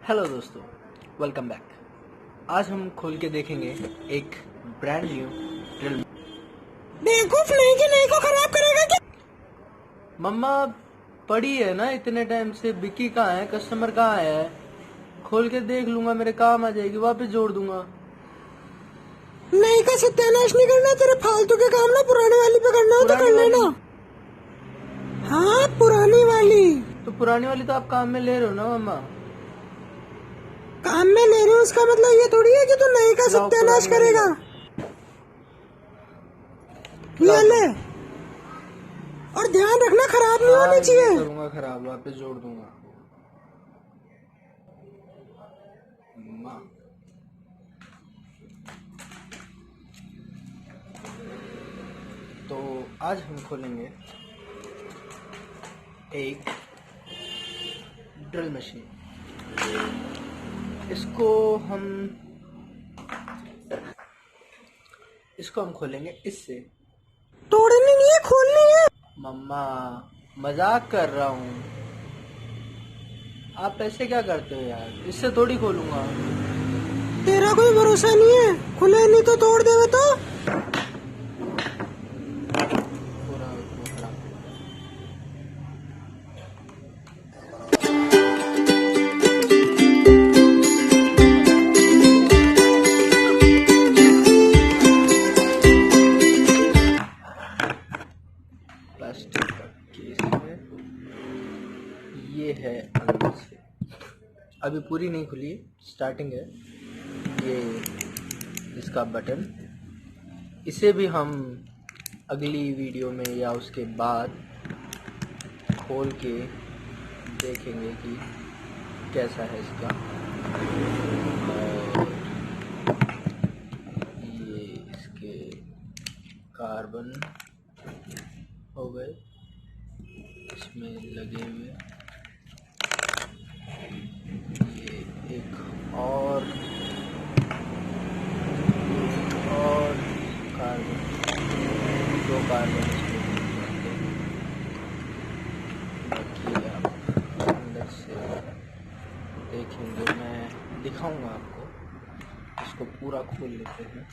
Hello दोस्तों, welcome back. आज हम खोल के देखेंगे एक ब्रांड न्यू ड्रिल। बेवकूफ नहीं कि नहीं को खराब करेगा क्या? मम्मा पड़ी है ना इतने टाइम से। बिकी कहाँ है, कस्टमर कहाँ है? खोल के देख लूंगा, मेरे काम आ जाएगी, वापस जोड़ दूंगा। नहीं का सत्यानाश नहीं करना, तेरे फालतू के काम ना पुरानी वाली पे करना हो तो कर लेना। हाँ पुरानी वाली। तो पुरानी वाली तो आप काम में ले रहे हो ना मम्मा? काम में ले रहे हो उसका मतलब ये थोड़ी है कि तू नई का सत्यानाश करेगा। ये ले और ध्यान रखना खराब नहीं होनी चाहिए। करूंगा खराब, वापस जोड़ दूंगा। मम्मा तो आज हम खोलेंगे एक ड्रिल मशीन। इसको हम खोलेंगे इससे। तोड़नी नहीं है, खोलनी है। मम्मा मजाक कर रहा हूँ, आप ऐसे क्या करते हो यार? इससे थोड़ी खोलूंगा। तेरा कोई भरोसा नहीं है, खुले नहीं तो तोड़ देवे तो। पूरा प्लास्टिक का केस है, ये है अंदर से। अभी पूरी नहीं खुली, स्टार्टिंग है। ये इसका बटन, इसे भी हम अगली वीडियो में या उसके बाद खोल के देखेंगे कि कैसा है इसका। और ये इसके कार्बन हो गए इसमें लगे हुए। ये एक और कार्बन, दो कार्बन इसमें लगे। बाकी आप अंदर से देखेंगे, मैं दिखाऊंगा आपको। इसको पूरा खोल लेते हैं।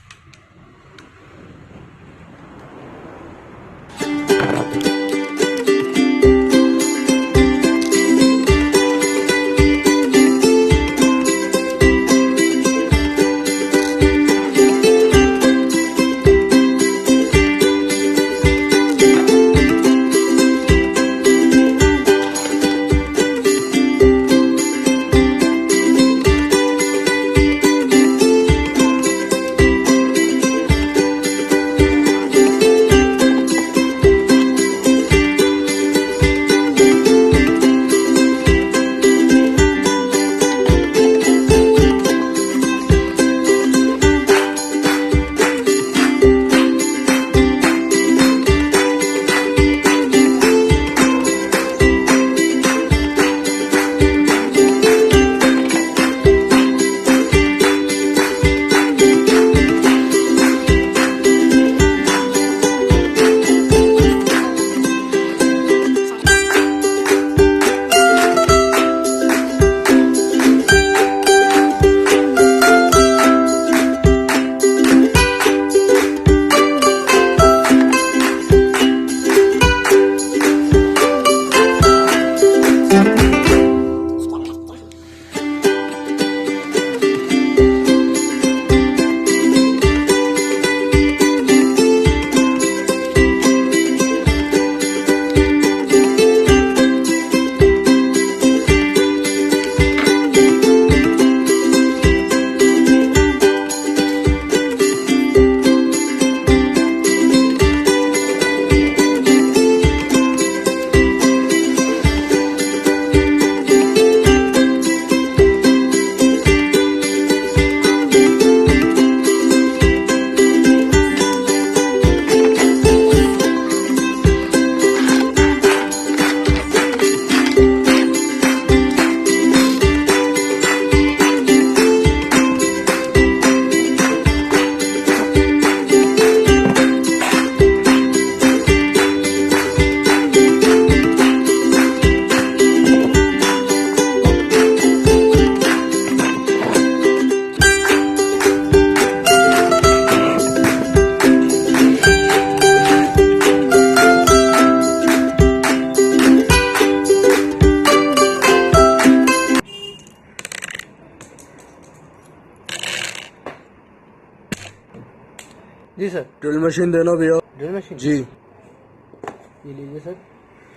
जी सर। ड्रिल मशीन देना भैया। ड्रिल मशीन जी। ये लीजिए सर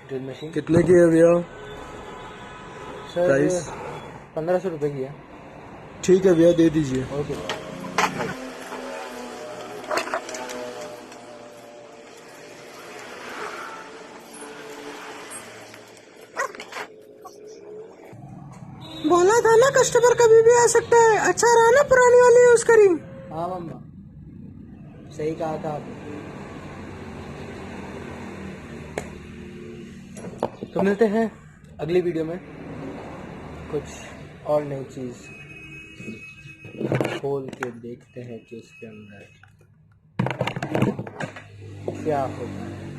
ड्रिल मशीन। कितने की है भैया? सर प्राइस 1500 रुपये की है। ठीक है भैया, दे दीजिए। ओके। बोला था ना कस्टमर कभी भी आ सकता है। अच्छा रहा ना पुरानी वाली यूज करी। हाँ मम्मा, सही कहा था आपने। तो मिलते हैं अगली वीडियो में कुछ और नई चीज खोल के देखते हैं कि इसके अंदर क्या होता है।